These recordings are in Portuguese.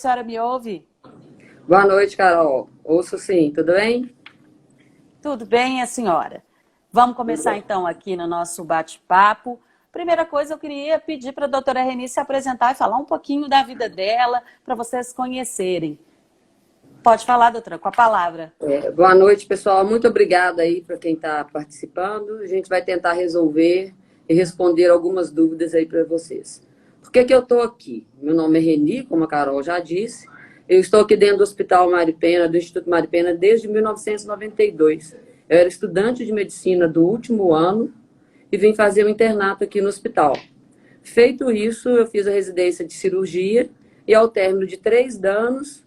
senhora me ouve? Boa noite, Carol. Ouço sim, tudo bem? Tudo bem, a senhora? Vamos começar então aqui no nosso bate-papo. Primeira coisa, eu queria pedir para a doutora Reni se apresentar e falar um pouquinho da vida dela, para vocês conhecerem. Pode falar, doutora, com a palavra. Boa noite, pessoal. Muito obrigada aí para quem está participando. A gente vai tentar resolver e responder algumas dúvidas aí para vocês. Por que que eu estou aqui? Meu nome é Reni, como a Carol já disse. Eu estou aqui dentro do Hospital Mari Pena, do Instituto Mari Pena, desde 1992. Eu era estudante de medicina do último ano e vim fazer o internato aqui no hospital. Feito isso, eu fiz a residência de cirurgia e ao término de 3 anos,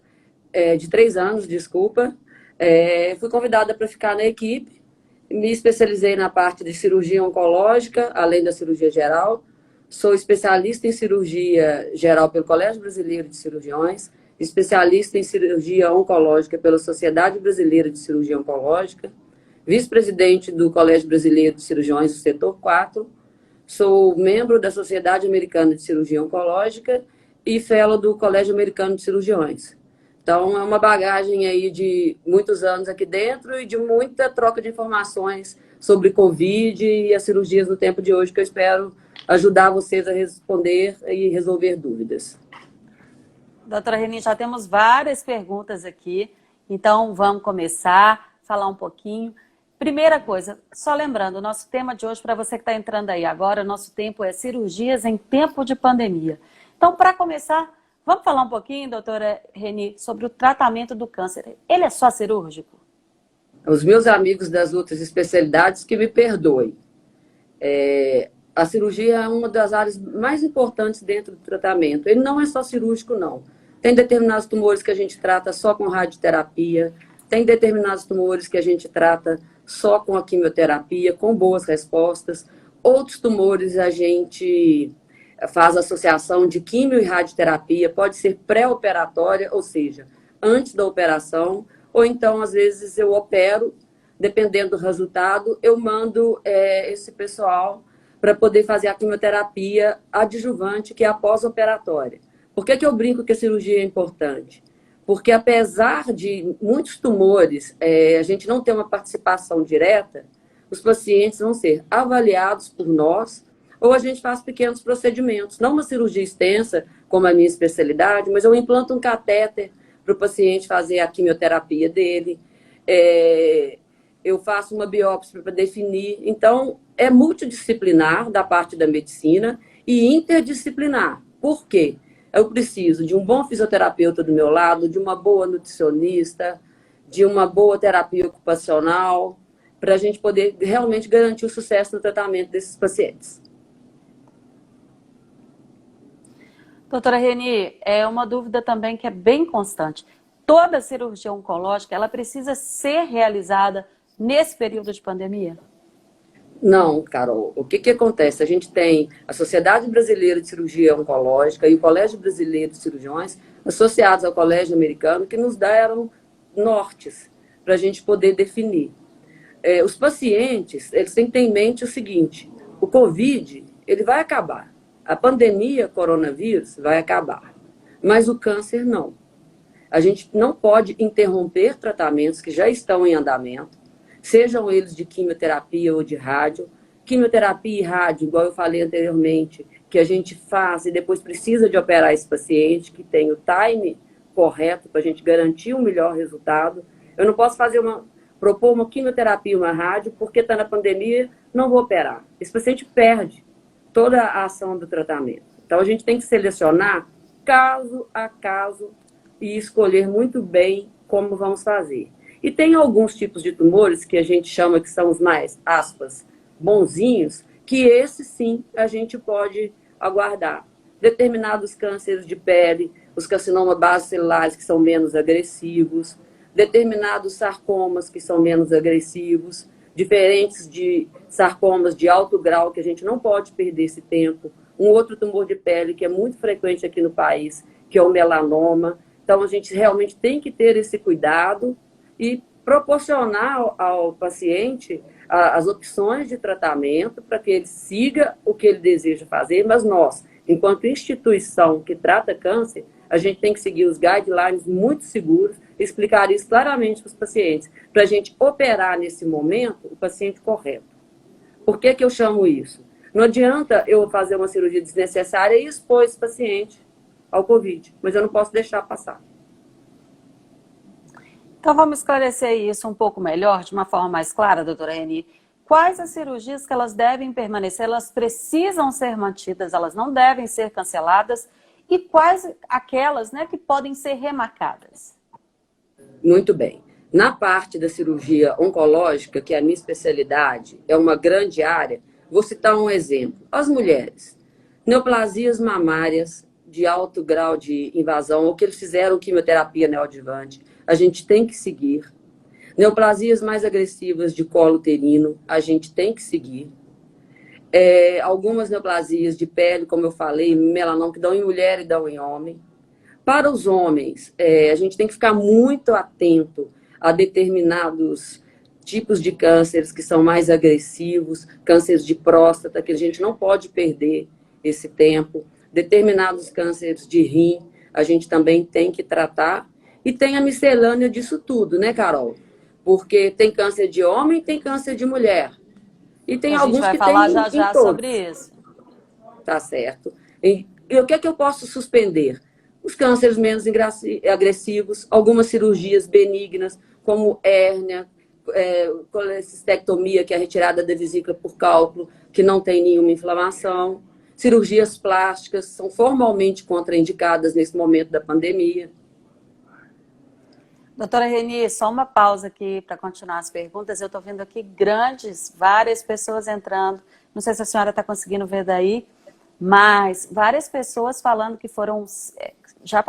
fui convidada para ficar na equipe. Me especializei na parte de cirurgia oncológica, além da cirurgia geral. Sou especialista em cirurgia geral pelo Colégio Brasileiro de Cirurgiões, especialista em cirurgia oncológica pela Sociedade Brasileira de Cirurgia Oncológica, vice-presidente do Colégio Brasileiro de Cirurgiões do Setor 4, sou membro da Sociedade Americana de Cirurgia Oncológica e fellow do Colégio Americano de Cirurgiões. Então, é uma bagagem aí de muitos anos aqui dentro e de muita troca de informações sobre Covid e as cirurgias no tempo de hoje, que eu espero ajudar vocês a responder e resolver dúvidas. Doutora Reni, já temos várias perguntas aqui, então vamos começar, falar um pouquinho. Primeira coisa, só lembrando, o nosso tema de hoje, para você que está entrando aí agora, o nosso tempo é cirurgias em tempo de pandemia. Então, para começar, vamos falar um pouquinho, doutora Reni, sobre o tratamento do câncer. Ele é só cirúrgico? Os meus amigos das outras especialidades que me perdoem. A cirurgia é uma das áreas mais importantes dentro do tratamento. Ele não é só cirúrgico, não. Tem determinados tumores que a gente trata só com radioterapia, tem determinados tumores que a gente trata só com a quimioterapia, com boas respostas. Outros tumores a gente faz associação de quimio e radioterapia, pode ser pré-operatória, ou seja, antes da operação, ou então, às vezes, eu opero, dependendo do resultado, eu mando esse pessoal para poder fazer a quimioterapia adjuvante, que é a pós-operatória. Por que que eu brinco que a cirurgia é importante? Porque, apesar de muitos tumores, a gente não ter uma participação direta, os pacientes vão ser avaliados por nós, ou a gente faz pequenos procedimentos, não uma cirurgia extensa, como a minha especialidade, mas eu implanto um catéter para o paciente fazer a quimioterapia dele, eu faço uma biópsia para definir. Então, é multidisciplinar da parte da medicina e interdisciplinar. Por quê? Eu preciso de um bom fisioterapeuta do meu lado, de uma boa nutricionista, de uma boa terapia ocupacional, para a gente poder realmente garantir o sucesso no tratamento desses pacientes. Doutora Reni, é uma dúvida também que é bem constante. Toda cirurgia oncológica, ela precisa ser realizada nesse período de pandemia? Não, Carol. O que acontece? A gente tem a Sociedade Brasileira de Cirurgia Oncológica e o Colégio Brasileiro de Cirurgiões associados ao Colégio Americano, que nos deram nortes para a gente poder definir. Os pacientes, eles têm que ter em mente o seguinte: o Covid, ele vai acabar. A pandemia coronavírus vai acabar, mas o câncer não. A gente não pode interromper tratamentos que já estão em andamento, sejam eles de quimioterapia ou de rádio. Quimioterapia e rádio, igual eu falei anteriormente, que a gente faz e depois precisa de operar esse paciente, que tem o time correto para a gente garantir um melhor resultado. Eu não posso propor uma quimioterapia, uma rádio, porque está na pandemia, não vou operar. Esse paciente perde toda a ação do tratamento. Então, a gente tem que selecionar caso a caso e escolher muito bem como vamos fazer. E tem alguns tipos de tumores que a gente chama que são os mais, aspas, bonzinhos, que esses sim a gente pode aguardar. Determinados cânceres de pele, os carcinomas basocelulares que são menos agressivos, determinados sarcomas que são menos agressivos, diferentes de sarcomas de alto grau, que a gente não pode perder esse tempo. Um outro tumor de pele que é muito frequente aqui no país, que é o melanoma. Então, a gente realmente tem que ter esse cuidado e proporcionar ao paciente as opções de tratamento para que ele siga o que ele deseja fazer, mas nós, enquanto instituição que trata câncer, a gente tem que seguir os guidelines muito seguros, explicar isso claramente para os pacientes, para a gente operar nesse momento o paciente correto. Por que eu chamo isso? Não adianta eu fazer uma cirurgia desnecessária e expor esse paciente ao Covid, mas eu não posso deixar passar. Então vamos esclarecer isso um pouco melhor, de uma forma mais clara, doutora Reni. Quais as cirurgias que elas devem permanecer, elas precisam ser mantidas, elas não devem ser canceladas, e quais aquelas, né, que podem ser remarcadas? Muito bem. Na parte da cirurgia oncológica, que é a minha especialidade, é uma grande área, vou citar um exemplo. As mulheres, neoplasias mamárias de alto grau de invasão, ou que eles fizeram quimioterapia neoadjuvante, a gente tem que seguir. Neoplasias mais agressivas de colo uterino, a gente tem que seguir. Algumas neoplasias de pele, como eu falei, melanoma, que dão em mulher e dão em homem. Para os homens, a gente tem que ficar muito atento a determinados tipos de cânceres que são mais agressivos, cânceres de próstata, que a gente não pode perder esse tempo. Determinados cânceres de rim, a gente também tem que tratar. E tem a miscelânea disso tudo, né, Carol? Porque tem câncer de homem e tem câncer de mulher. E tem alguns que tem a gente vai falar já sobre isso. Tá certo. E o que é que eu posso suspender? Os cânceres menos agressivos, algumas cirurgias benignas, como hérnia, colecistectomia, que é a retirada da vesícula por cálculo, que não tem nenhuma inflamação. Cirurgias plásticas são formalmente contraindicadas nesse momento da pandemia. Doutora Reni, só uma pausa aqui para continuar as perguntas. Eu estou vendo aqui várias pessoas entrando. Não sei se a senhora está conseguindo ver daí, mas várias pessoas falando que já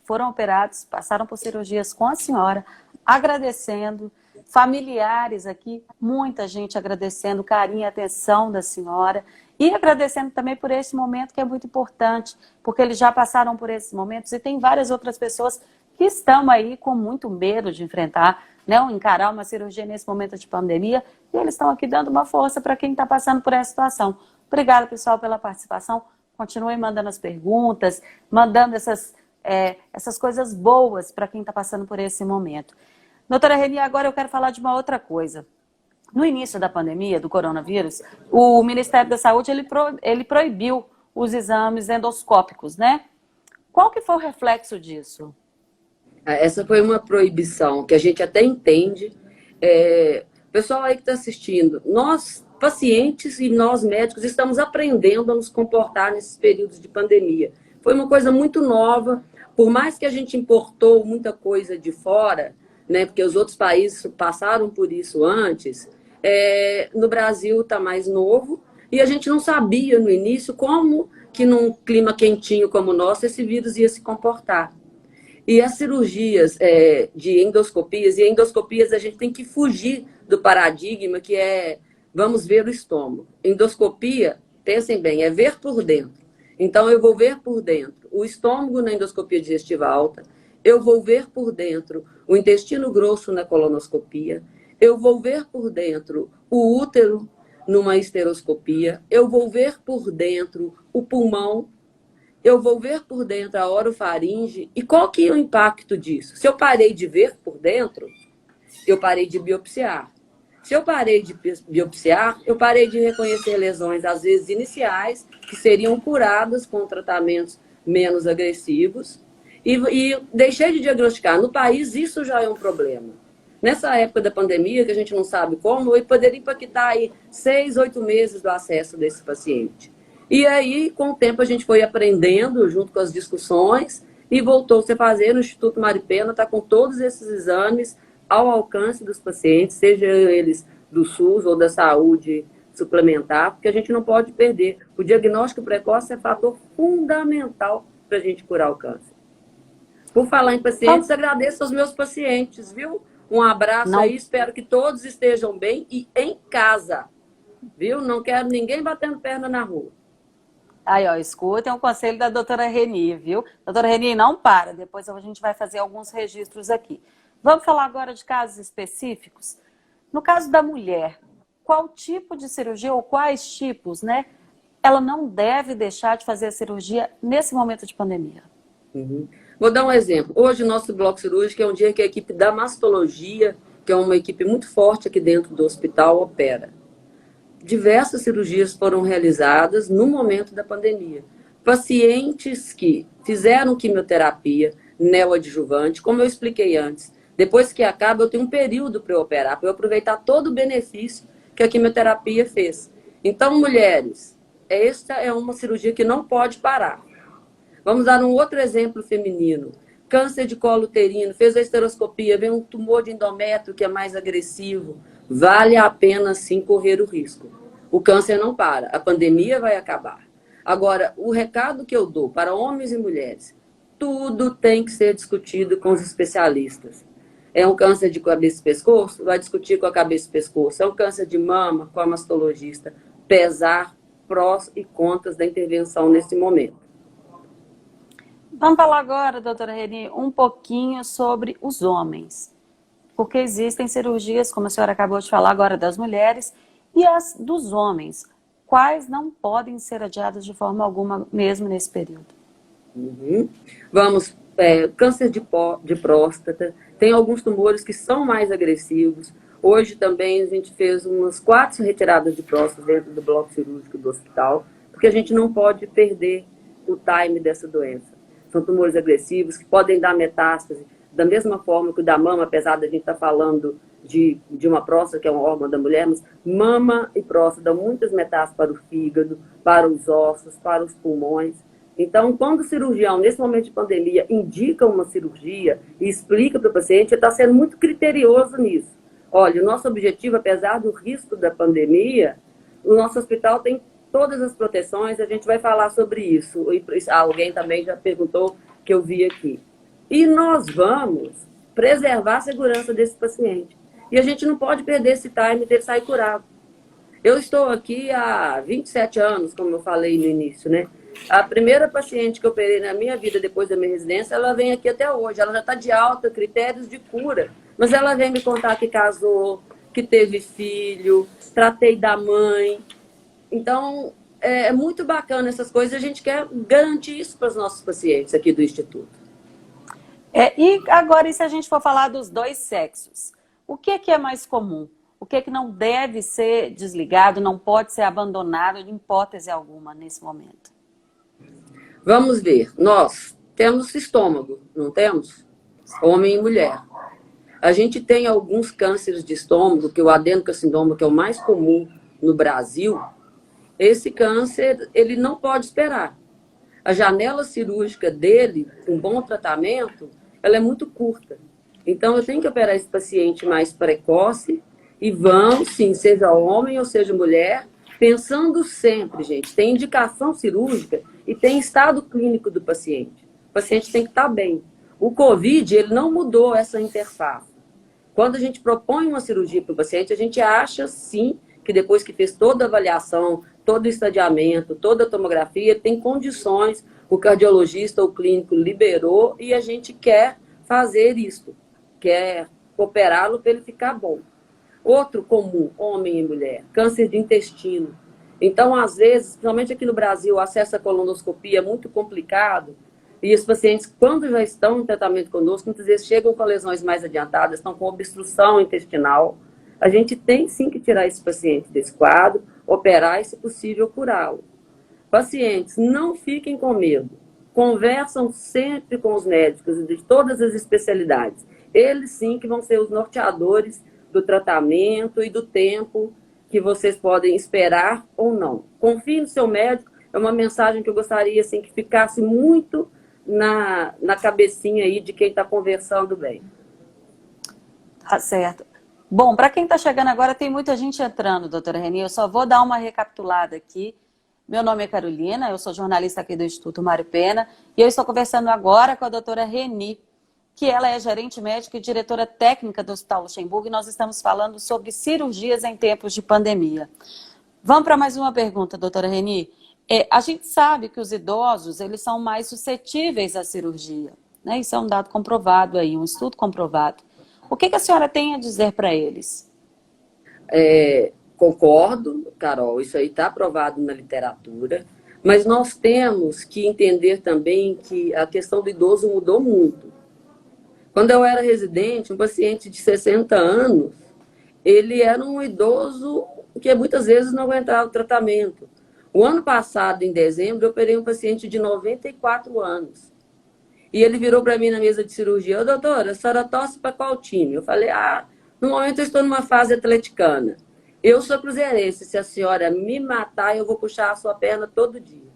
foram operados, passaram por cirurgias com a senhora, agradecendo. Familiares aqui, muita gente agradecendo o carinho e atenção da senhora. E agradecendo também por esse momento que é muito importante, porque eles já passaram por esses momentos e tem várias outras pessoas que estão aí com muito medo de enfrentar, né, encarar uma cirurgia nesse momento de pandemia, e eles estão aqui dando uma força para quem está passando por essa situação. Obrigada, pessoal, pela participação. Continuem mandando as perguntas, mandando essas coisas boas para quem está passando por esse momento. Doutora Reni, agora eu quero falar de uma outra coisa. No início da pandemia, do coronavírus, o Ministério da Saúde ele proibiu os exames endoscópicos, né? Qual que foi o reflexo disso? Essa foi uma proibição que a gente até entende. Pessoal aí que está assistindo, nós, pacientes e nós, médicos, estamos aprendendo a nos comportar nesses períodos de pandemia. Foi uma coisa muito nova, por mais que a gente importou muita coisa de fora, né, porque os outros países passaram por isso antes, no Brasil está mais novo, e a gente não sabia no início como que num clima quentinho como o nosso, esse vírus ia se comportar. E as cirurgias de endoscopias, e endoscopias a gente tem que fugir do paradigma que vamos ver o estômago. Endoscopia, pensem bem, é ver por dentro. Então eu vou ver por dentro o estômago na endoscopia digestiva alta, eu vou ver por dentro o intestino grosso na colonoscopia, eu vou ver por dentro o útero numa esteroscopia, eu vou ver por dentro o pulmão, eu vou ver por dentro a orofaringe. E qual que é o impacto disso? Se eu parei de ver por dentro, eu parei de biopsiar. Se eu parei de biopsiar, eu parei de reconhecer lesões, às vezes iniciais, que seriam curadas com tratamentos menos agressivos, e deixei de diagnosticar. No país, isso já é um problema. Nessa época da pandemia, que a gente não sabe como, eu poderia impactar aí 6, 8 meses do acesso desse paciente. E aí, com o tempo, a gente foi aprendendo, junto com as discussões, e voltou-se a fazer. O Instituto Maripena está com todos esses exames ao alcance dos pacientes, seja eles do SUS ou da saúde suplementar, porque a gente não pode perder. O diagnóstico precoce é fator fundamental para a gente curar o câncer. Por falar em pacientes, agradeço aos meus pacientes, viu? Um abraço aí, espero que todos estejam bem e em casa, viu? Não quero ninguém batendo perna na rua. Aí, ó, escutem o conselho da doutora Reni, viu? Doutora Reni, não para, depois a gente vai fazer alguns registros aqui. Vamos falar agora de casos específicos. No caso da mulher, qual tipo de cirurgia ou quais tipos, né? Ela não deve deixar de fazer a cirurgia nesse momento de pandemia? Uhum. Vou dar um exemplo. Hoje, o nosso bloco cirúrgico é um dia que a equipe da mastologia, que é uma equipe muito forte aqui dentro do hospital, opera. Diversas cirurgias foram realizadas no momento da pandemia. Pacientes que fizeram quimioterapia neoadjuvante, como eu expliquei antes, depois que acaba, eu tenho um período para eu operar, para eu aproveitar todo o benefício que a quimioterapia fez. Então, mulheres, esta é uma cirurgia que não pode parar. Vamos dar um outro exemplo feminino. Câncer de colo uterino, fez a esteroscopia, vem um tumor de endométrio que é mais agressivo. Vale a pena sim correr o risco. O câncer não para, a pandemia vai acabar. Agora, o recado que eu dou para homens e mulheres, tudo tem que ser discutido com os especialistas. É um câncer de cabeça e pescoço? Vai discutir com a cabeça e pescoço. É um câncer de mama? Com a mastologista. Pesar prós e contras da intervenção nesse momento. Vamos falar agora, doutora Reni, um pouquinho sobre os homens. Porque existem cirurgias, como a senhora acabou de falar agora, das mulheres e as dos homens. Quais não podem ser adiadas de forma alguma, mesmo nesse período? Uhum. Vamos, câncer de próstata, tem alguns tumores que são mais agressivos. Hoje também a gente fez umas 4 retiradas de próstata dentro do bloco cirúrgico do hospital, porque a gente não pode perder o time dessa doença. São tumores agressivos que podem dar metástase, da mesma forma que o da mama, apesar da gente estar falando de uma próstata, que é um órgão da mulher, mas mama e próstata dão muitas metástases para o fígado, para os ossos, para os pulmões. Então, quando o cirurgião, nesse momento de pandemia, indica uma cirurgia e explica para o paciente, ele está sendo muito criterioso nisso. Olha, o nosso objetivo, apesar do risco da pandemia, o nosso hospital tem todas as proteções, a gente vai falar sobre isso. Alguém também já perguntou, que eu vi aqui. E nós vamos preservar a segurança desse paciente. E a gente não pode perder esse time dele sair curado. Eu estou aqui há 27 anos, como eu falei no início, né? A primeira paciente que eu operei na minha vida depois da minha residência, ela vem aqui até hoje. Ela já está de alta, critérios de cura. Mas ela vem me contar que casou, que teve filho, tratei da mãe. Então, é muito bacana essas coisas. A gente quer garantir isso para os nossos pacientes aqui do Instituto. E agora, e se a gente for falar dos dois sexos? O que é mais comum? O que não deve ser desligado, não pode ser abandonado de hipótese alguma nesse momento? Vamos ver. Nós temos estômago, não temos? Homem e mulher. A gente tem alguns cânceres de estômago, que o adenocarcinoma, que é o mais comum no Brasil. Esse câncer, ele não pode esperar. A janela cirúrgica dele, um bom tratamento, ela é muito curta. Então, eu tenho que operar esse paciente mais precoce e vamos, sim, seja homem ou seja mulher, pensando sempre, gente, tem indicação cirúrgica e tem estado clínico do paciente. O paciente tem que estar bem. O COVID, ele não mudou essa interface. Quando a gente propõe uma cirurgia para o paciente, a gente acha, sim, que depois que fez toda a avaliação, todo o estadiamento, toda a tomografia, tem condições, o cardiologista ou clínico liberou e a gente quer fazer isso, quer operá-lo para ele ficar bom. Outro comum, homem e mulher, câncer de intestino. Então, às vezes, principalmente aqui no Brasil, o acesso à colonoscopia é muito complicado e os pacientes, quando já estão em tratamento conosco, muitas vezes chegam com lesões mais adiantadas, estão com obstrução intestinal. A gente tem sim que tirar esse paciente desse quadro, operar e, se possível, curá-lo. Pacientes, não fiquem com medo. Conversam sempre com os médicos de todas as especialidades. Eles sim que vão ser os norteadores do tratamento e do tempo que vocês podem esperar ou não. Confie no seu médico. É uma mensagem que eu gostaria assim, que ficasse muito na cabecinha aí de quem está conversando bem. Tá certo. Bom, para quem está chegando agora, tem muita gente entrando, doutora Reni. Eu só vou dar uma recapitulada aqui. Meu nome é Carolina, eu sou jornalista aqui do Instituto Mário Pena e eu estou conversando agora com a doutora Reni, que ela é gerente médica e diretora técnica do Hospital Luxemburgo, e nós estamos falando sobre cirurgias em tempos de pandemia. Vamos para mais uma pergunta, doutora Reni. A gente sabe que os idosos, eles são mais suscetíveis à cirurgia, né? Isso é um dado comprovado aí, um estudo comprovado. O que a senhora tem a dizer para eles? Concordo, Carol, isso aí está aprovado na literatura. Mas nós temos que entender também que a questão do idoso mudou muito. Quando eu era residente, um paciente de 60 anos, ele era um idoso que muitas vezes não aguentava o tratamento. O ano passado, em dezembro, eu operei um paciente de 94 anos. E ele virou para mim na mesa de cirurgia: Ô, doutora, a senhora torce para qual time? Eu falei: no momento eu estou numa fase atleticana. Eu sou cruzeirense, se a senhora me matar, eu vou puxar a sua perna todo dia.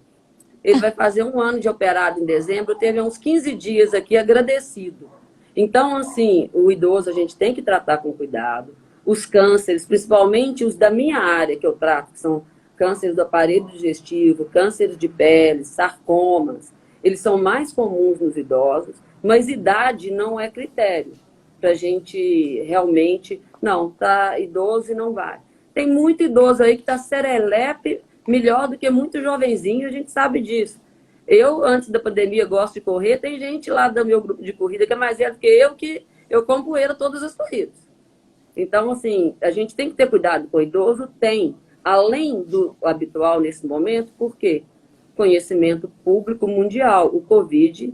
Ele vai fazer 1 ano de operado em dezembro, teve uns 15 dias aqui agradecido. Então, assim, o idoso a gente tem que tratar com cuidado. Os cânceres, principalmente os da minha área que eu trato, que são cânceres do aparelho digestivo, cânceres de pele, sarcomas, eles são mais comuns nos idosos, mas idade não é critério para a gente realmente, não, tá idoso e não vai. Tem muito idoso aí que está serelepe melhor do que muito jovenzinho, a gente sabe disso. Eu, antes da pandemia, gosto de correr, tem gente lá do meu grupo de corrida que é mais velho que eu como poeira todas as corridas. Então, assim, a gente tem que ter cuidado com o idoso, tem, além do habitual nesse momento, porque conhecimento público mundial, o Covid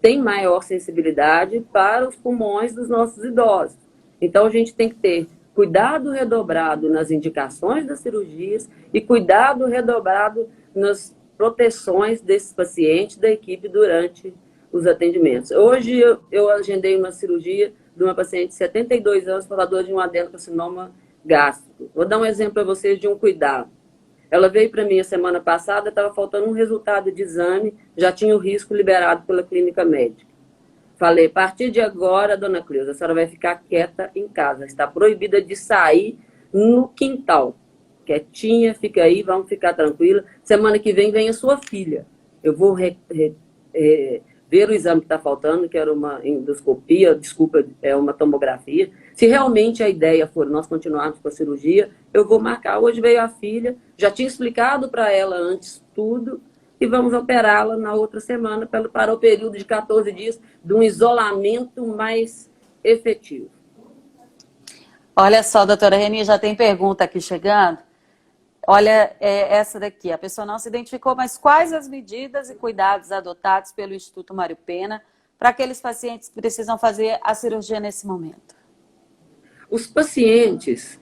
tem maior sensibilidade para os pulmões dos nossos idosos. Então, a gente tem que ter cuidado redobrado nas indicações das cirurgias e cuidado redobrado nas proteções desses pacientes, da equipe, durante os atendimentos. Hoje, eu agendei uma cirurgia de uma paciente de 72 anos, portadora de um adenocarcinoma gástrico. Vou dar um exemplo para vocês de um cuidado. Ela veio para mim a semana passada, estava faltando um resultado de exame, já tinha o risco liberado pela clínica médica. Falei: a partir de agora, dona Cleusa, a senhora vai ficar quieta em casa. Está proibida de sair no quintal. Quietinha, fica aí, vamos ficar tranquila. Semana que vem a sua filha. Eu vou ver o exame que está faltando, que era uma endoscopia, desculpa, é uma tomografia. Se realmente a ideia for nós continuarmos com a cirurgia, eu vou marcar. Hoje veio a filha, já tinha explicado para ela antes tudo, e vamos operá-la na outra semana para o período de 14 dias de um isolamento mais efetivo. Olha só, doutora Reni, já tem pergunta aqui chegando. Olha, essa daqui. A pessoa não se identificou, mas quais as medidas e cuidados adotados pelo Instituto Mário Pena para aqueles pacientes que precisam fazer a cirurgia nesse momento? Os pacientes,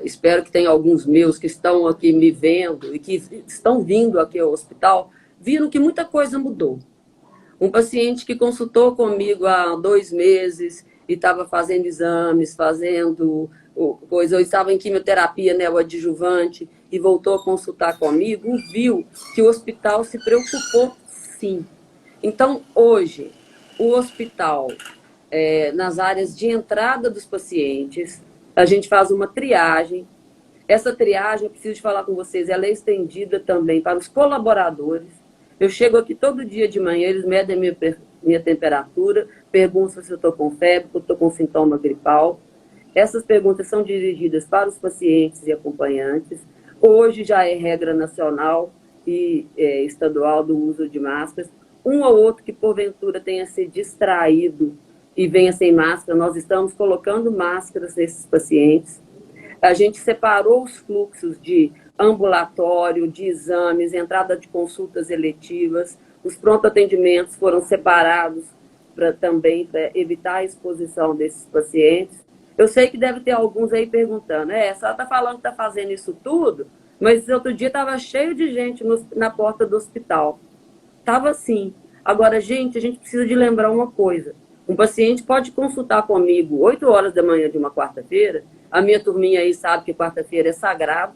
espero que tenha alguns meus que estão aqui me vendo e que estão vindo aqui ao hospital, viram que muita coisa mudou. Um paciente que consultou comigo há 2 meses e estava fazendo exames, fazendo coisa, eu estava em quimioterapia neoadjuvante e voltou a consultar comigo, viu que o hospital se preocupou, sim. Então, hoje, o hospital, nas áreas de entrada dos pacientes, a gente faz uma triagem. Essa triagem, eu preciso falar com vocês, ela é estendida também para os colaboradores. Eu chego aqui todo dia de manhã, eles medem minha temperatura, perguntam se eu estou com febre, se eu estou com sintoma gripal. Essas perguntas são dirigidas para os pacientes e acompanhantes. Hoje já é regra nacional e estadual do uso de máscaras. Um ou outro que porventura tenha se distraído e venha sem máscara, nós estamos colocando máscaras nesses pacientes. A gente separou os fluxos de ambulatório, de exames, entrada de consultas eletivas. Os pronto-atendimentos foram separados também para evitar a exposição desses pacientes. Eu sei que deve ter alguns aí perguntando, a senhora está falando que está fazendo isso tudo, mas outro dia estava cheio de gente na porta do hospital. Estava assim. Agora, gente, a gente precisa de lembrar uma coisa. Um paciente pode consultar comigo 8 horas da manhã de uma quarta-feira. A minha turminha aí sabe que quarta-feira é sagrado.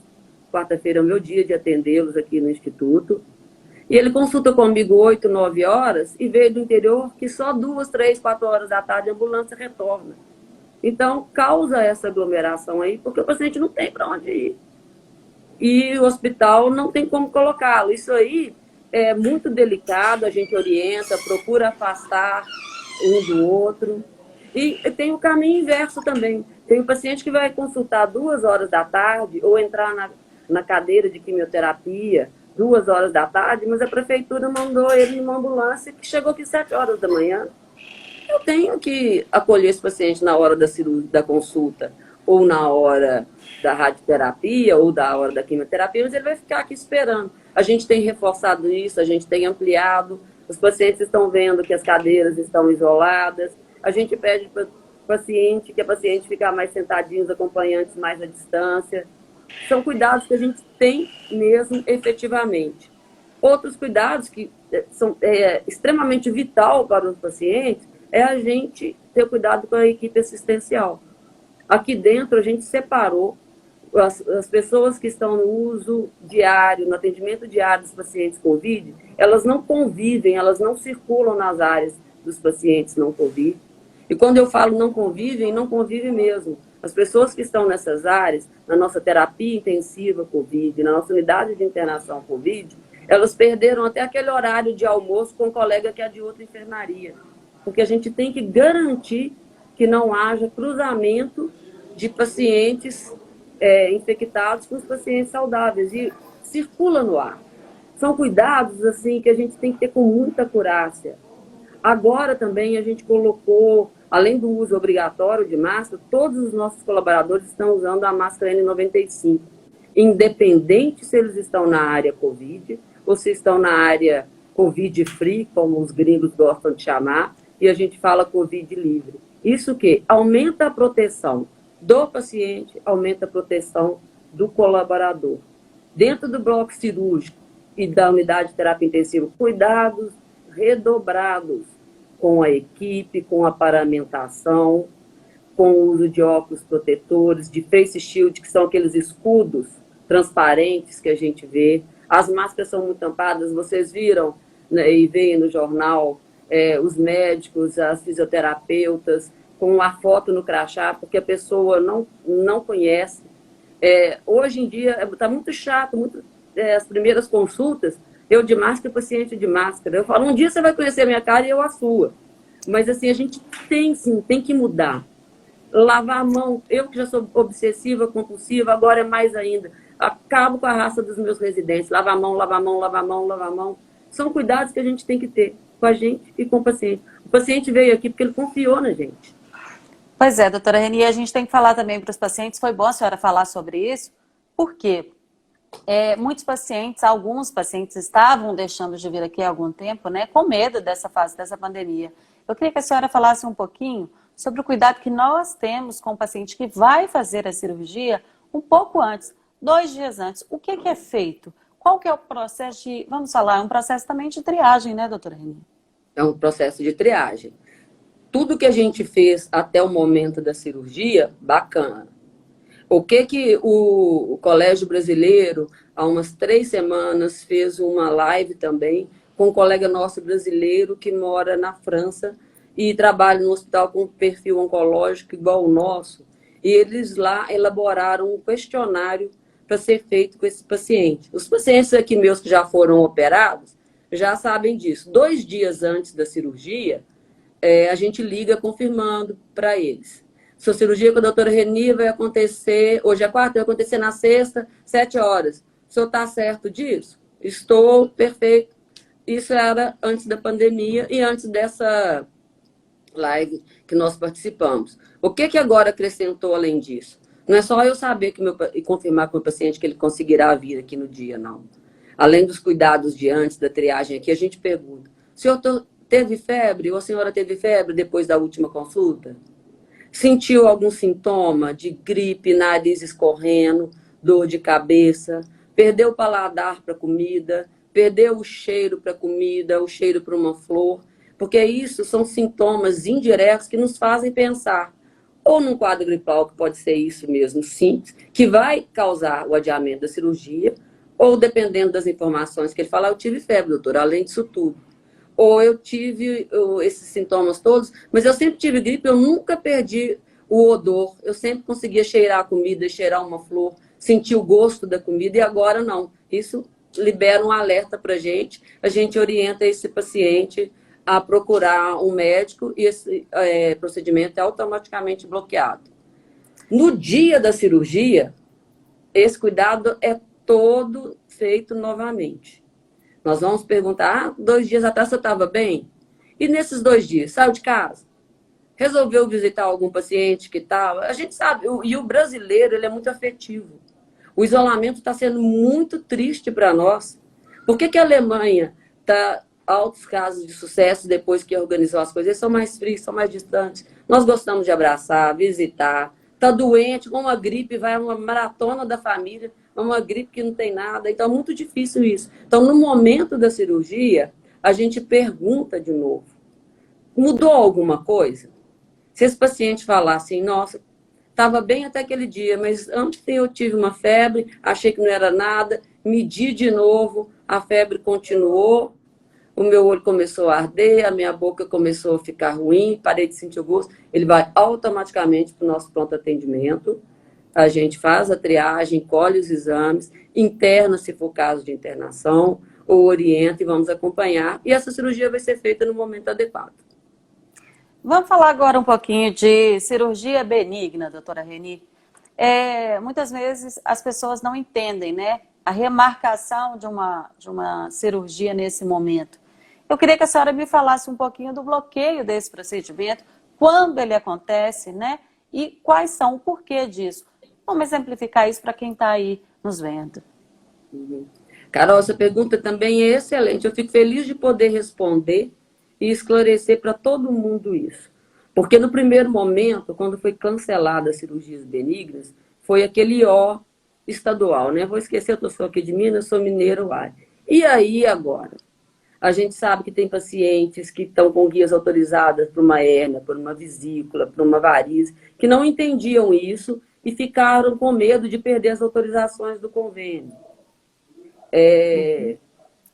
Quarta-feira é o meu dia de atendê-los aqui no Instituto. E ele consulta comigo 8, 9 horas e veio do interior que só 2, 3, 4 horas da tarde a ambulância retorna. Então, causa essa aglomeração aí, porque o paciente não tem para onde ir. E o hospital não tem como colocá-lo. Isso aí é muito delicado, a gente orienta, procura afastar um do outro. E tem o caminho inverso também. Tem um paciente que vai consultar 2 horas da tarde ou entrar na cadeira de quimioterapia 2 horas da tarde, mas a prefeitura mandou ele numa ambulância que chegou aqui 7 horas da manhã. Eu tenho que acolher esse paciente na hora da consulta. ou na hora da radioterapia ou da hora da quimioterapia, mas ele vai ficar aqui esperando. A gente tem reforçado isso, a gente tem ampliado, os pacientes estão vendo que as cadeiras estão isoladas, a gente pede para que a paciente ficar mais sentadinha, os acompanhantes mais à distância. São cuidados que a gente tem mesmo efetivamente. Outros cuidados que são extremamente vital para os pacientes é a gente ter cuidado com a equipe assistencial. Aqui dentro a gente separou as pessoas que estão no uso diário, no atendimento diário dos pacientes COVID, elas não convivem, elas não circulam nas áreas dos pacientes não COVID. E quando eu falo não convivem, não convivem mesmo. As pessoas que estão nessas áreas, na nossa terapia intensiva COVID, na nossa unidade de internação COVID, elas perderam até aquele horário de almoço com um colega que é de outra enfermaria. Porque a gente tem que garantir que não haja cruzamento de pacientes infectados com os pacientes saudáveis. E circula no ar. São cuidados assim que a gente tem que ter com muita acurácia. Agora também a gente colocou, além do uso obrigatório de máscara, todos os nossos colaboradores estão usando a máscara N95, independente se eles estão na área COVID ou se estão na área COVID-free, como os gringos gostam de chamar, e a gente fala COVID livre. Isso que aumenta a proteção do paciente, aumenta a proteção do colaborador. Dentro do bloco cirúrgico e da unidade de terapia intensiva, cuidados redobrados com a equipe, com a paramentação, com o uso de óculos protetores, de face shield, que são aqueles escudos transparentes que a gente vê. As máscaras são muito tampadas, vocês viram, né, e veem no jornal, os médicos, as fisioterapeutas, com a foto no crachá, porque a pessoa não conhece. Hoje em dia está muito chato, as primeiras consultas, eu de máscara, paciente de máscara. Eu falo, um dia você vai conhecer a minha cara e eu a sua. Mas assim, a gente tem que mudar. Lavar a mão, eu que já sou obsessiva, compulsiva, agora é mais ainda. Acabo com a raça dos meus residentes. Lavar a mão, lavar a mão, lavar a mão, lavar a mão. São cuidados que a gente tem que ter com a gente e com o paciente. O paciente veio aqui porque ele confiou na gente. Pois é, doutora Reni, a gente tem que falar também para os pacientes, foi bom a senhora falar sobre isso, por quê? Muitos pacientes, alguns pacientes estavam deixando de vir aqui há algum tempo, né, com medo dessa fase, dessa pandemia. Eu queria que a senhora falasse um pouquinho sobre o cuidado que nós temos com o paciente que vai fazer a cirurgia um pouco antes, 2 dias antes. O que é feito? Qual que é o processo de, vamos falar, um processo também de triagem, né, doutora Reni? É um processo de triagem. Tudo que a gente fez até o momento da cirurgia, bacana. O que o Colégio Brasileiro, há umas 3 semanas, fez uma live também com um colega nosso brasileiro que mora na França e trabalha no hospital com perfil oncológico igual o nosso. E eles lá elaboraram um questionário para ser feito com esse paciente. Os pacientes aqui meus que já foram operados já sabem disso. 2 dias antes da cirurgia, a gente liga confirmando para eles. Sua cirurgia com a doutora Reni vai acontecer, hoje é quarta, vai acontecer na sexta, 7 horas. O senhor está certo disso? Estou, perfeito. Isso era antes da pandemia e antes dessa live que nós participamos. O que agora acrescentou além disso? Não é só eu saber e confirmar com o paciente que ele conseguirá vir aqui no dia, não. Além dos cuidados de antes da triagem aqui, a gente pergunta, o senhor teve febre ou a senhora teve febre depois da última consulta? Sentiu algum sintoma de gripe, nariz escorrendo, dor de cabeça, perdeu o paladar para comida, perdeu o cheiro para comida, o cheiro para uma flor? Porque isso são sintomas indiretos que nos fazem pensar ou num quadro gripal, que pode ser isso mesmo, simples, que vai causar o adiamento da cirurgia, ou dependendo das informações que ele fala, eu tive febre, doutor, além disso tudo. Ou eu tive esses sintomas todos, mas eu sempre tive gripe, eu nunca perdi o odor, eu sempre conseguia cheirar a comida, cheirar uma flor, sentir o gosto da comida, e agora não. Isso libera um alerta para a gente orienta esse paciente a procurar um médico e esse procedimento é automaticamente bloqueado. No dia da cirurgia, esse cuidado é todo feito novamente. Nós vamos perguntar, 2 dias atrás você estava bem? E nesses 2 dias, saiu de casa? resolveu visitar algum paciente que estava. A gente sabe, e o brasileiro ele é muito afetivo. O isolamento está sendo muito triste para nós. Por que a Alemanha está altos casos de sucesso depois que organizou as coisas? Eles são mais frios, são mais distantes. Nós gostamos de abraçar, visitar. Está doente, com uma gripe, vai uma maratona da família, uma gripe que não tem nada. Então, é muito difícil isso. Então, no momento da cirurgia, a gente pergunta de novo. Mudou alguma coisa? Se esse paciente falar assim, nossa, estava bem até aquele dia, mas ontem eu tive uma febre, achei que não era nada, medi de novo, a febre continuou, o meu olho começou a arder, a minha boca começou a ficar ruim, parei de sentir o gosto, ele vai automaticamente para o nosso pronto atendimento, a gente faz a triagem, colhe os exames, interna se for caso de internação, ou orienta e vamos acompanhar, e essa cirurgia vai ser feita no momento adequado. Vamos falar agora um pouquinho de cirurgia benigna, doutora Reni. Muitas vezes as pessoas não entendem, né, a remarcação de uma cirurgia nesse momento. Eu queria que a senhora me falasse um pouquinho do bloqueio desse procedimento, quando ele acontece, né, e quais são o porquê disso. Vamos exemplificar isso para quem está aí nos vendo. Carol, essa pergunta também é excelente. Eu fico feliz de poder responder e esclarecer para todo mundo isso. Porque no primeiro momento, quando foi cancelada as cirurgias benignas, foi aquele ó estadual, né? Vou esquecer, eu sou aqui de Minas, sou mineiro, uai. E aí agora? A gente sabe que tem pacientes que estão com guias autorizadas para uma hérnia, por uma vesícula, por uma varize, que não entendiam isso e ficaram com medo de perder as autorizações do convênio.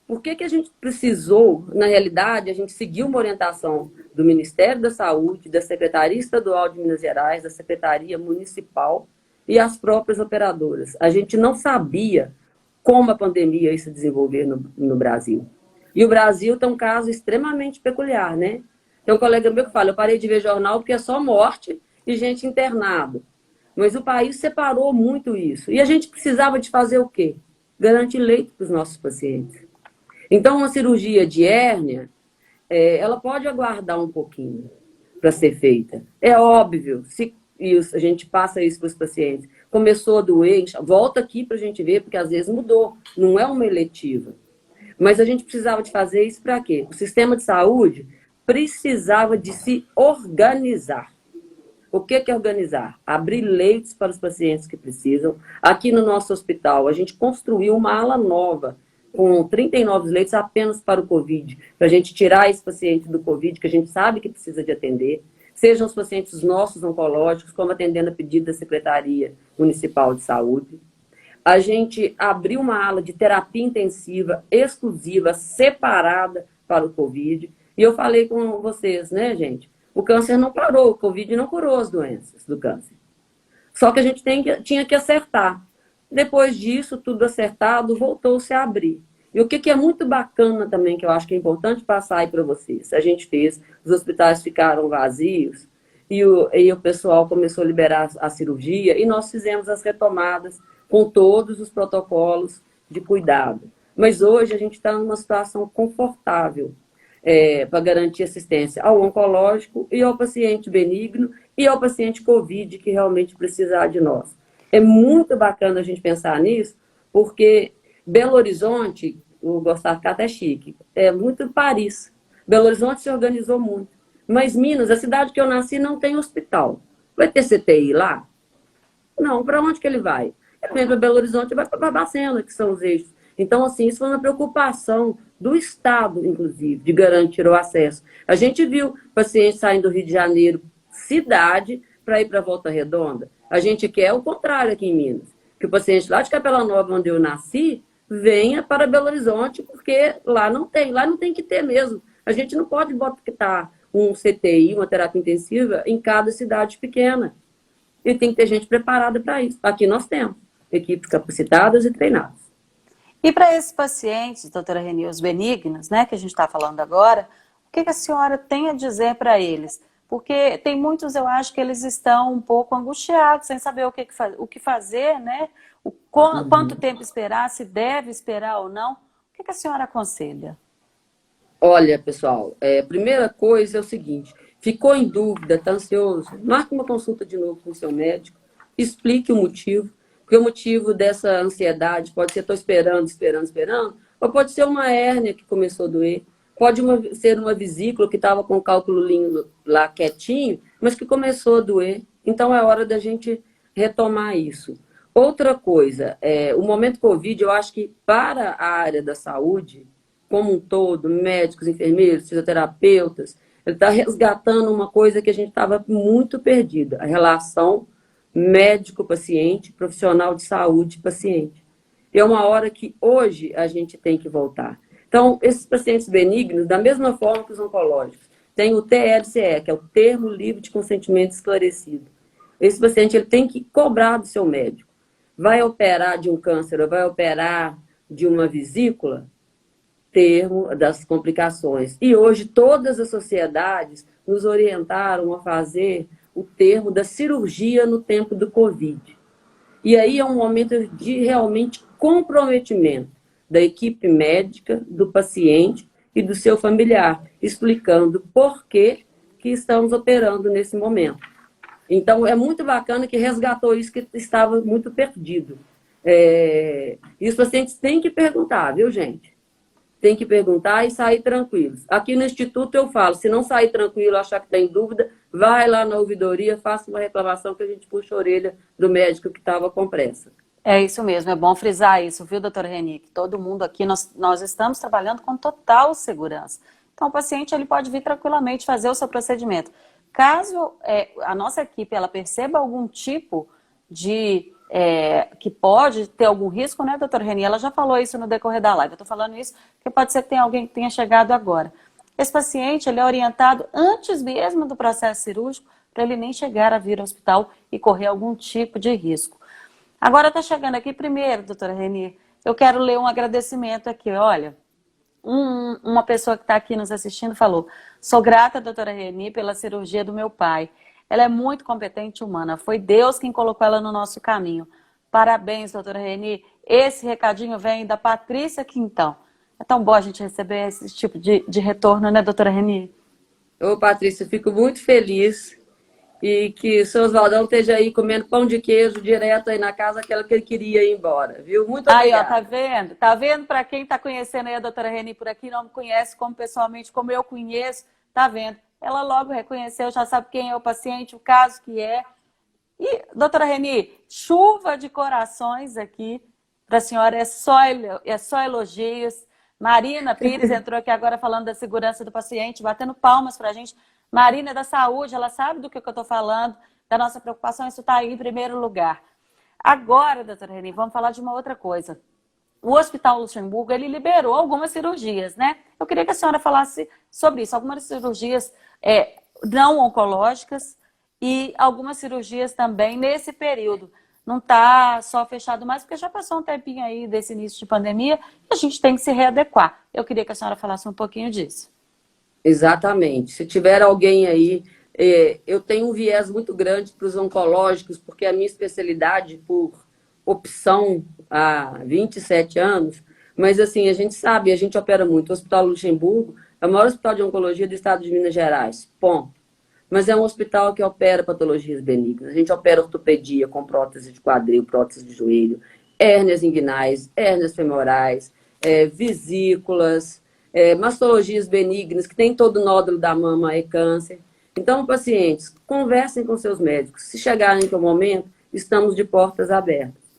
Por que a gente precisou, na realidade, a gente seguiu uma orientação do Ministério da Saúde, da Secretaria Estadual de Minas Gerais, da Secretaria Municipal e as próprias operadoras. A gente não sabia como a pandemia ia se desenvolver no Brasil. E o Brasil tem um caso extremamente peculiar, né? Tem um colega meu que fala, eu parei de ver jornal porque é só morte e gente internada. Mas o país separou muito isso. E a gente precisava de fazer o quê? Garantir leito para os nossos pacientes. Então, uma cirurgia de hérnia, ela pode aguardar um pouquinho para ser feita. É óbvio, se a gente passa isso para os pacientes. Começou a doer, volta aqui para a gente ver, porque às vezes mudou, não é uma eletiva. Mas a gente precisava de fazer isso para quê? O sistema de saúde precisava de se organizar. O que é organizar? Abrir leitos para os pacientes que precisam. Aqui no nosso hospital, a gente construiu uma ala nova, com 39 leitos apenas para o Covid, para a gente tirar esse paciente do Covid, que a gente sabe que precisa de atender, sejam os pacientes nossos oncológicos, como atendendo a pedido da Secretaria Municipal de Saúde. A gente abriu uma ala de terapia intensiva, exclusiva, separada para o Covid. E eu falei com vocês, né, gente? O câncer não parou, o Covid não curou as doenças do câncer. Só que a gente tinha que acertar. Depois disso, tudo acertado, voltou-se a abrir. E o que é muito bacana também, que eu acho que é importante passar aí para vocês, a gente fez, os hospitais ficaram vazios, e o pessoal começou a liberar a cirurgia, e nós fizemos as retomadas com todos os protocolos de cuidado. Mas hoje a gente está numa situação confortável para garantir assistência ao oncológico e ao paciente benigno e ao paciente Covid que realmente precisar de nós. É muito bacana a gente pensar nisso, porque Belo Horizonte, o Gustavo Cata é chique, é muito Paris. Belo Horizonte se organizou muito. Mas Minas, a cidade que eu nasci, não tem hospital. Vai ter CTI lá? Não, para onde que ele vai? Ele vem para Belo Horizonte e vai para Barbacena, que são os eixos. Então, assim, isso foi uma preocupação do Estado, inclusive, de garantir o acesso. A gente viu pacientes saindo do Rio de Janeiro, cidade, para ir para Volta Redonda. A gente quer o contrário aqui em Minas. Que o paciente lá de Capela Nova, onde eu nasci, venha para Belo Horizonte, porque lá não tem que ter mesmo. A gente não pode botar um CTI, uma terapia intensiva, em cada cidade pequena. E tem que ter gente preparada para isso. Aqui nós temos equipes capacitadas e treinadas. E para esses pacientes, doutora Reni, os benignos, né, que a gente está falando agora, o que a senhora tem a dizer para eles? Porque tem muitos, eu acho que eles estão um pouco angustiados, sem saber o que fazer, né? Quanto tempo esperar, se deve esperar ou não. O que a senhora aconselha? Olha, pessoal, a primeira coisa é o seguinte, ficou em dúvida, está ansioso, marque uma consulta de novo com o seu médico, explique o motivo, porque o motivo dessa ansiedade pode ser estou esperando, esperando, esperando, ou pode ser uma hérnia que começou a doer, pode ser uma vesícula que estava com o cálculo lá quietinho, mas que começou a doer. Então é hora da gente retomar isso. Outra coisa, o momento Covid, eu acho que para a área da saúde, como um todo, médicos, enfermeiros, fisioterapeutas, ele está resgatando uma coisa que a gente estava muito perdida, a relação médico-paciente, profissional de saúde-paciente. E é uma hora que hoje a gente tem que voltar. Então, esses pacientes benignos, da mesma forma que os oncológicos, tem o TLCE, que é o Termo Livre de Consentimento Esclarecido. Esse paciente ele tem que cobrar do seu médico. Vai operar de um câncer ou vai operar de uma vesícula? Termo das complicações. E hoje todas as sociedades nos orientaram a fazer o termo da cirurgia no tempo do Covid. E aí é um momento de realmente comprometimento da equipe médica, do paciente e do seu familiar, explicando por que estamos operando nesse momento. Então, é muito bacana que resgatou isso que estava muito perdido. E os pacientes têm que perguntar, viu, gente? Tem que perguntar e sair tranquilos. Aqui no Instituto eu falo, se não sair tranquilo, achar que tem dúvida, vai lá na ouvidoria, faça uma reclamação que a gente puxa a orelha do médico que estava com pressa. É isso mesmo, é bom frisar isso, viu, doutora Reni? Que todo mundo aqui, nós estamos trabalhando com total segurança. Então, o paciente ele pode vir tranquilamente fazer o seu procedimento. Caso a nossa equipe ela perceba algum tipo de... que pode ter algum risco, né, doutora Reni? Ela já falou isso no decorrer da live. Eu estou falando isso porque pode ser que tenha alguém que tenha chegado agora. Esse paciente ele é orientado antes mesmo do processo cirúrgico para ele nem chegar a vir ao hospital e correr algum tipo de risco. Agora está chegando aqui primeiro, doutora Reni, eu quero ler um agradecimento aqui. Olha, uma pessoa que está aqui nos assistindo falou: sou grata, doutora Reni, pela cirurgia do meu pai. Ela é muito competente e humana. Foi Deus quem colocou ela no nosso caminho. Parabéns, doutora Reni. Esse recadinho vem da Patrícia Quintão. É tão bom a gente receber esse tipo de retorno, né, doutora Reni? Ô, Patrícia, fico muito feliz. E que o seu Oswaldão esteja aí comendo pão de queijo direto aí na casa, aquela que ele queria ir embora, viu? Muito obrigada. Aí, ó, tá vendo? Tá vendo para quem tá conhecendo aí a doutora Reni por aqui, não me conhece como pessoalmente, como eu conheço, tá vendo? Ela logo reconheceu, já sabe quem é o paciente, o caso que é. E, doutora Reni, chuva de corações aqui para a senhora, é só elogios. Marina Pires entrou aqui agora falando da segurança do paciente, batendo palmas para a gente. Marina é da saúde, ela sabe do que eu estou falando, da nossa preocupação, isso está aí em primeiro lugar. Agora, doutora Reni, vamos falar de uma outra coisa. O Hospital Luxemburgo, ele liberou algumas cirurgias, né? Eu queria que a senhora falasse sobre isso. Algumas cirurgias não oncológicas e algumas cirurgias também nesse período. Não está só fechado mais, porque já passou um tempinho aí desse início de pandemia e a gente tem que se readequar. Eu queria que a senhora falasse um pouquinho disso. Exatamente. Se tiver alguém aí, eu tenho um viés muito grande para os oncológicos, porque a minha especialidade por opção há 27 anos, mas assim, a gente sabe, a gente opera muito. O Hospital Luxemburgo é o maior hospital de oncologia do estado de Minas Gerais, ponto. Mas é um hospital que opera patologias benignas. A gente opera ortopedia com prótese de quadril, prótese de joelho, hérnias inguinais, hérnias femorais, vesículas, mastologias benignas, que tem todo o nódulo da mama é câncer. Então, pacientes, conversem com seus médicos. Se chegarem em um momento, estamos de portas abertas.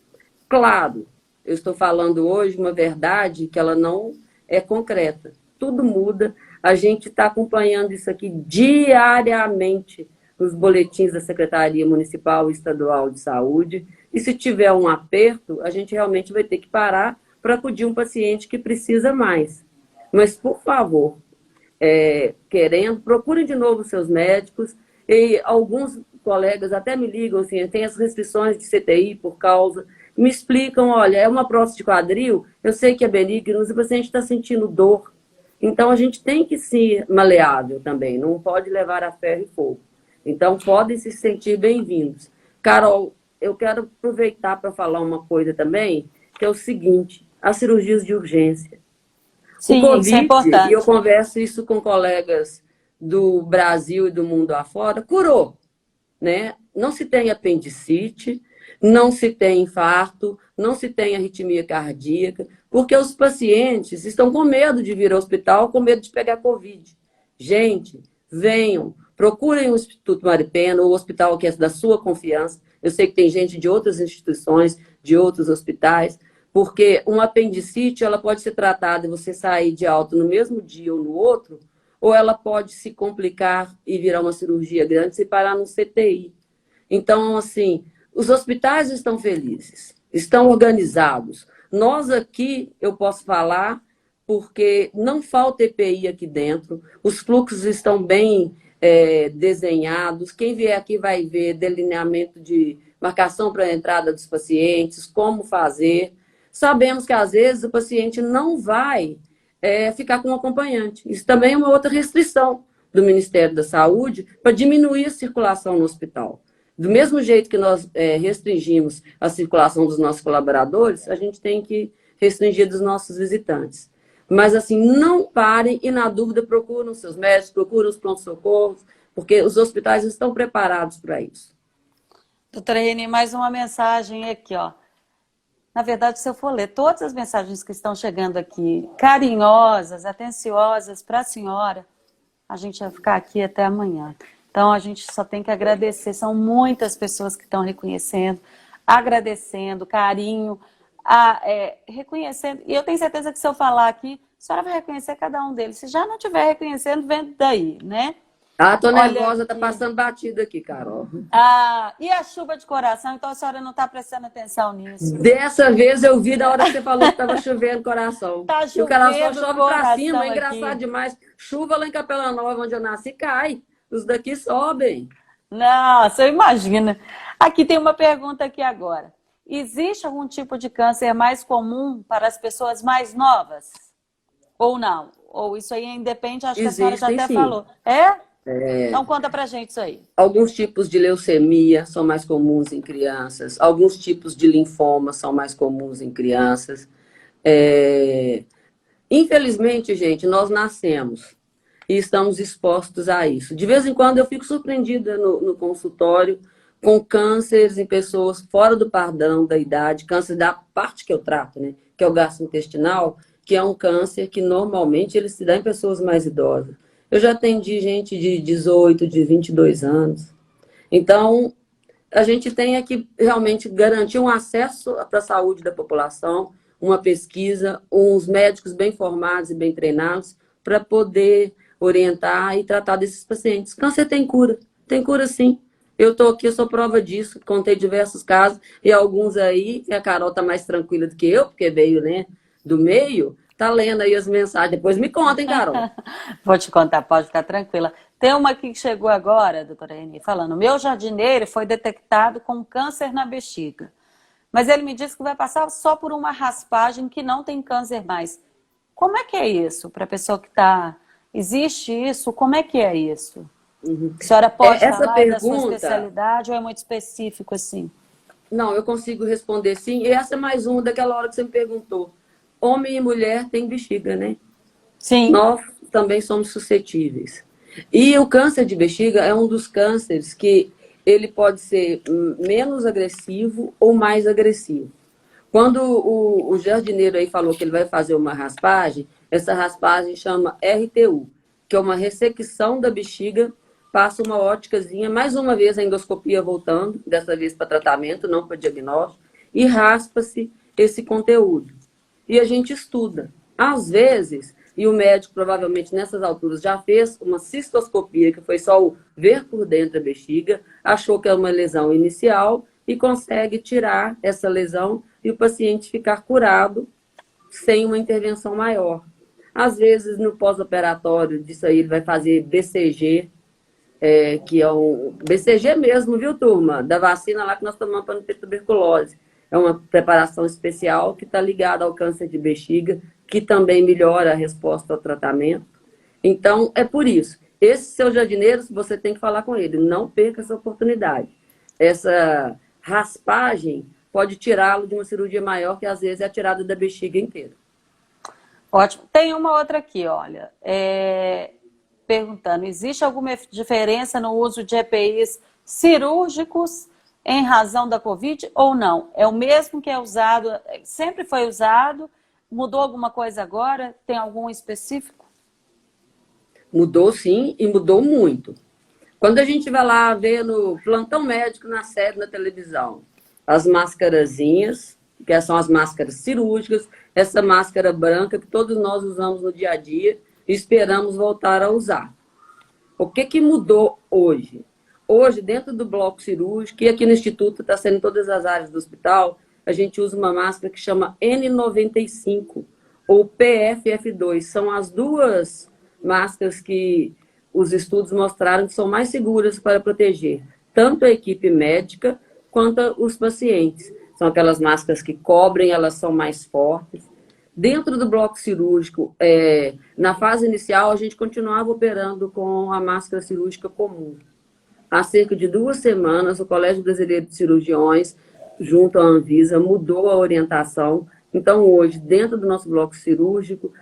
Claro, eu estou falando hoje uma verdade que ela não é concreta. Tudo muda. A gente está acompanhando isso aqui diariamente nos boletins da Secretaria Municipal e Estadual de Saúde. E se tiver um aperto, a gente realmente vai ter que parar para acudir um paciente que precisa mais. Mas, por favor, procurem de novo seus médicos. E alguns colegas até me ligam, assim, tem as restrições de CTI por causa... Me explicam, olha, é uma prótese de quadril, eu sei que é benigno, mas o paciente está sentindo dor. Então, a gente tem que ser maleável também, não pode levar a ferro e fogo. Então, podem se sentir bem-vindos. Carol, eu quero aproveitar para falar uma coisa também, que é o seguinte, as cirurgias de urgência. Sim, o COVID, isso é importante. e eu converso isso com colegas do Brasil e do mundo afora, curou, né? Não se tem apendicite, não se tem infarto, não se tem arritmia cardíaca, porque os pacientes estão com medo de vir ao hospital, com medo de pegar Covid. Gente, venham, procurem o Instituto Maripena, o hospital que é da sua confiança. Eu sei que tem gente de outras instituições, de outros hospitais, porque uma apendicite ela pode ser tratada e você sair de alta no mesmo dia ou no outro, ou ela pode se complicar e virar uma cirurgia grande e parar no CTI. Então, assim, os hospitais estão felizes, estão organizados. Nós aqui, eu posso falar, porque não falta EPI aqui dentro, os fluxos estão bem desenhados. Quem vier aqui vai ver delineamento de marcação para a entrada dos pacientes, como fazer. Sabemos que, às vezes, o paciente não vai ficar com um acompanhante. Isso também é uma outra restrição do Ministério da Saúde para diminuir a circulação no hospital. Do mesmo jeito que nós restringimos a circulação dos nossos colaboradores, a gente tem que restringir dos nossos visitantes. Mas, assim, não parem e, na dúvida, procuram os seus médicos, procuram os pronto-socorros, porque os hospitais estão preparados para isso. Doutora Reni, mais uma mensagem aqui, ó. Na verdade, se eu for ler todas as mensagens que estão chegando aqui, carinhosas, atenciosas para a senhora, a gente vai ficar aqui até amanhã. Então, a gente só tem que agradecer. São muitas pessoas que estão reconhecendo, agradecendo, carinho, reconhecendo. E eu tenho certeza que se eu falar aqui, a senhora vai reconhecer cada um deles. Se já não estiver reconhecendo, vem daí, né? Ah, tô nervosa, tá passando batido aqui, Carol. E a chuva de coração? Então a senhora não está prestando atenção nisso. Dessa vez eu vi na hora que você falou que estava chovendo coração. Tá chovendo, e o coração chove para cima, é engraçado aqui. Demais. Chuva lá em Capela Nova, onde eu nasci, cai. Os daqui sobem. Nossa, imagina. Aqui tem uma pergunta aqui agora. Existe algum tipo de câncer mais comum para as pessoas mais novas? Ou não? Ou isso aí independe, acho que a senhora já até falou. Então conta pra gente isso aí. Alguns tipos de leucemia são mais comuns em crianças. Alguns tipos de linfoma são mais comuns em crianças. Infelizmente, gente, nós nascemos e estamos expostos a isso. De vez em quando eu fico surpreendida no consultório com cânceres em pessoas fora do padrão da idade, câncer da parte que eu trato, né? Que é o gastrointestinal, que é um câncer que normalmente ele se dá em pessoas mais idosas. Eu já atendi gente de 18, de 22 anos. Então, a gente tem que realmente garantir um acesso para a saúde da população, uma pesquisa, uns médicos bem formados e bem treinados para poder orientar e tratar desses pacientes. Câncer tem cura sim. Eu estou aqui, eu sou prova disso, contei diversos casos, e alguns aí, que a Carol está mais tranquila do que eu, porque veio, né, do meio, tá lendo aí as mensagens. Depois me contem, Carol. Vou te contar, pode ficar tranquila. Tem uma aqui que chegou agora, doutora Reni, falando: meu jardineiro foi detectado com câncer na bexiga, mas ele me disse que vai passar só por uma raspagem, que não tem câncer mais. Como é que é isso para a pessoa que está... Existe isso? Como é que é isso? A senhora pode falar da sua especialidade ou é muito específico assim? Não, eu consigo responder sim. E essa é mais uma daquela hora que você me perguntou. Homem e mulher têm bexiga, né? Sim. Nós também somos suscetíveis. E o câncer de bexiga é um dos cânceres que ele pode ser menos agressivo ou mais agressivo. Quando o jardineiro aí falou que ele vai fazer uma raspagem, essa raspagem chama RTU, que é uma ressecção da bexiga, passa uma óticazinha, mais uma vez a endoscopia voltando, dessa vez para tratamento, não para diagnóstico, e raspa-se esse conteúdo. E a gente estuda. Às vezes, e o médico provavelmente nessas alturas já fez uma cistoscopia, que foi só o ver por dentro da bexiga, achou que é uma lesão inicial e consegue tirar essa lesão e o paciente ficar curado sem uma intervenção maior. Às vezes, no pós-operatório disso aí, ele vai fazer BCG, que é um BCG mesmo, viu, turma? Da vacina lá que nós tomamos para não ter tuberculose. É uma preparação especial que está ligada ao câncer de bexiga, que também melhora a resposta ao tratamento. Então, é por isso. Esse seu jardineiro, você tem que falar com ele. Não perca essa oportunidade. Essa raspagem pode tirá-lo de uma cirurgia maior, que às vezes é a tirada da bexiga inteira. Ótimo. Tem uma outra aqui, olha. perguntando, existe alguma diferença no uso de EPIs cirúrgicos em razão da Covid ou não? É o mesmo que é usado, sempre foi usado, mudou alguma coisa agora? Tem algum específico? Mudou sim e mudou muito. Quando a gente vai lá ver no plantão médico na série na televisão, as máscarazinhas, que são as máscaras cirúrgicas, essa máscara branca que todos nós usamos no dia a dia e esperamos voltar a usar. O que mudou hoje? Hoje, dentro do bloco cirúrgico, e aqui no Instituto, está sendo em todas as áreas do hospital, a gente usa uma máscara que chama N95 ou PFF2. São as duas máscaras que os estudos mostraram que são mais seguras para proteger tanto a equipe médica quanto os pacientes. São aquelas máscaras que cobrem, elas são mais fortes. Dentro do bloco cirúrgico, na fase inicial, a gente continuava operando com a máscara cirúrgica comum. Há cerca de 2 semanas, o Colégio Brasileiro de Cirurgiões, junto à Anvisa, mudou a orientação. Então, hoje, dentro do nosso bloco cirúrgico,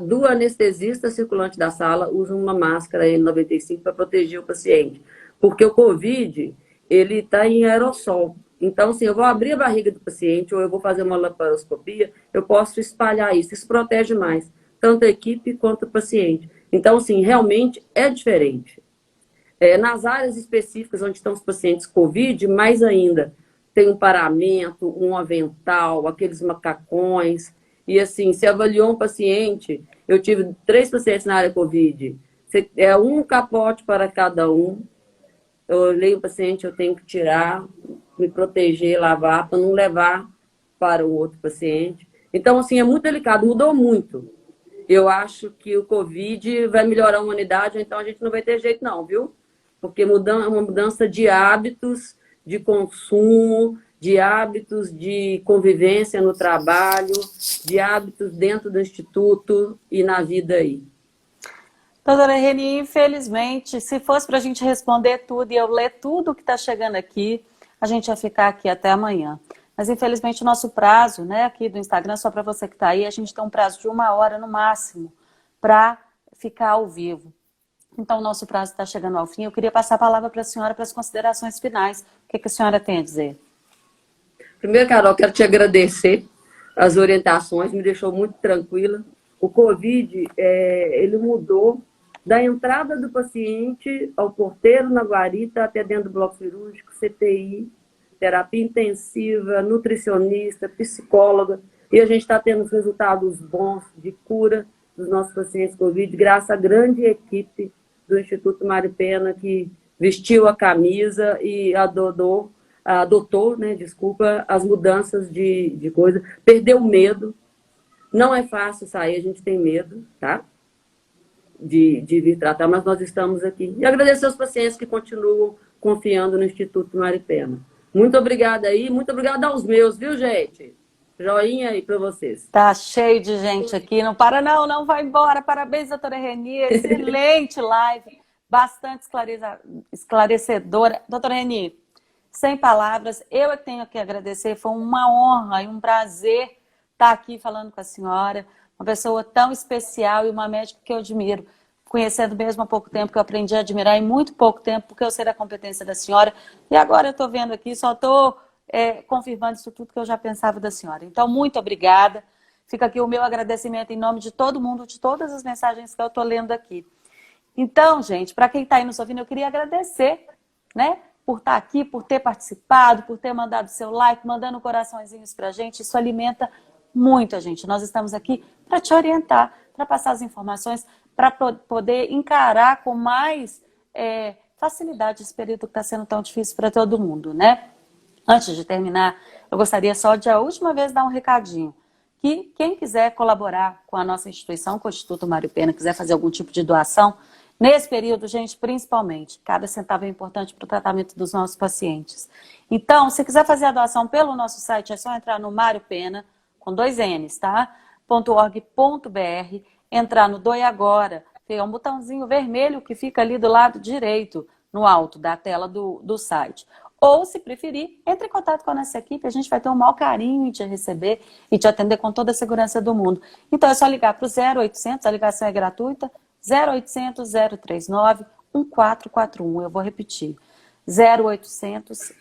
do anestesista circulante da sala usa uma máscara N95 para proteger o paciente. Porque o COVID, ele está em aerossol. Então, se eu vou abrir a barriga do paciente ou eu vou fazer uma laparoscopia, eu posso espalhar isso. Isso protege mais, tanto a equipe quanto o paciente. Então, assim, realmente é diferente. Nas áreas específicas onde estão os pacientes COVID, mais ainda, tem um paramento, um avental, aqueles macacões. E, assim, se avaliou um paciente, eu tive 3 pacientes na área COVID, é um capote para cada um. Eu olhei o paciente, eu tenho que tirar, me proteger, lavar, para não levar para o outro paciente. Então, assim, é muito delicado, mudou muito. Eu acho que o COVID vai melhorar a humanidade, então a gente não vai ter jeito não, viu? Porque é uma mudança de hábitos, de consumo, de hábitos de convivência no trabalho, de hábitos dentro do instituto e na vida aí. Doutora Reni, infelizmente, se fosse para a gente responder tudo e eu ler tudo que está chegando aqui, a gente ia ficar aqui até amanhã. Mas, infelizmente, o nosso prazo, né, aqui do Instagram, só para você que está aí, a gente tem um prazo de 1 hora no máximo para ficar ao vivo. Então, o nosso prazo está chegando ao fim. Eu queria passar a palavra para a senhora para as considerações finais. O que a senhora tem a dizer? Primeiro, Carol, quero te agradecer as orientações, me deixou muito tranquila. O COVID, ele mudou da entrada do paciente ao porteiro na guarita até dentro do bloco cirúrgico, CTI, terapia intensiva, nutricionista, psicóloga, e a gente está tendo resultados bons de cura dos nossos pacientes COVID, graças à grande equipe do Instituto Mário Pena, que vestiu a camisa e adotou, as mudanças de coisa, perdeu o medo. Não é fácil sair, a gente tem medo, tá? De vir tratar, mas nós estamos aqui. E agradecer aos pacientes que continuam confiando no Instituto Mário Pena. Muito obrigada aí, muito obrigada aos meus, viu, gente? Joinha aí para vocês. Tá cheio de gente aqui, não para não vai embora. Parabéns, doutora Reni, excelente live, bastante esclarecedora. Doutora Reni, sem palavras, eu tenho que agradecer, foi uma honra e um prazer estar aqui falando com a senhora, uma pessoa tão especial e uma médica que eu admiro, conhecendo mesmo há pouco tempo, que eu aprendi a admirar em muito pouco tempo, porque eu sei da competência da senhora, e agora eu estou vendo aqui, só estou confirmando isso tudo que eu já pensava da senhora. Então, muito obrigada, fica aqui o meu agradecimento em nome de todo mundo, de todas as mensagens que eu estou lendo aqui. Então, gente, para quem está aí nos ouvindo, eu queria agradecer, né, por estar aqui, por ter participado, por ter mandado seu like, mandando coraçõezinhos para a gente, isso alimenta muito a gente. Nós estamos aqui para te orientar, para passar as informações, para poder encarar com mais facilidade esse período que está sendo tão difícil para todo mundo, né? Antes de terminar, eu gostaria só de a última vez dar um recadinho, que quem quiser colaborar com a nossa instituição, com o Instituto Mário Pena, quiser fazer algum tipo de doação, nesse período, gente, principalmente, cada centavo é importante para o tratamento dos nossos pacientes. Então, se quiser fazer a doação pelo nosso site, é só entrar no Mário Pena, com 2 N's, tá? .org.br, entrar no Doe Agora, tem um botãozinho vermelho que fica ali do lado direito, no alto da tela do site. Ou, se preferir, entre em contato com a nossa equipe, a gente vai ter o maior carinho em te receber e te atender com toda a segurança do mundo. Então, é só ligar para o 0800, a ligação é gratuita, 0800 039 1441. Eu vou repetir. 0800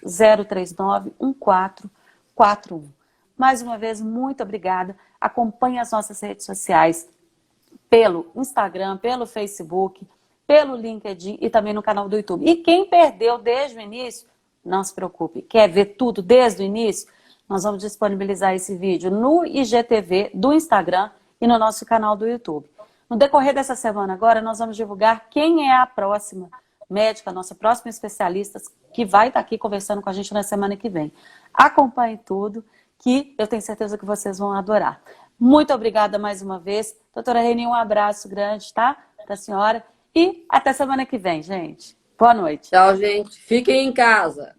039 1441. Mais uma vez, muito obrigada. Acompanhe as nossas redes sociais pelo Instagram, pelo Facebook, pelo LinkedIn e também no canal do YouTube. E quem perdeu desde o início, não se preocupe. Quer ver tudo desde o início? Nós vamos disponibilizar esse vídeo no IGTV do Instagram e no nosso canal do YouTube. No decorrer dessa semana agora, nós vamos divulgar quem é a próxima médica, a nossa próxima especialista, que vai estar aqui conversando com a gente na semana que vem. Acompanhe tudo, que eu tenho certeza que vocês vão adorar. Muito obrigada mais uma vez. Doutora Reni, um abraço grande, tá? Pra senhora. E até semana que vem, gente. Boa noite. Tchau, gente. Fiquem em casa.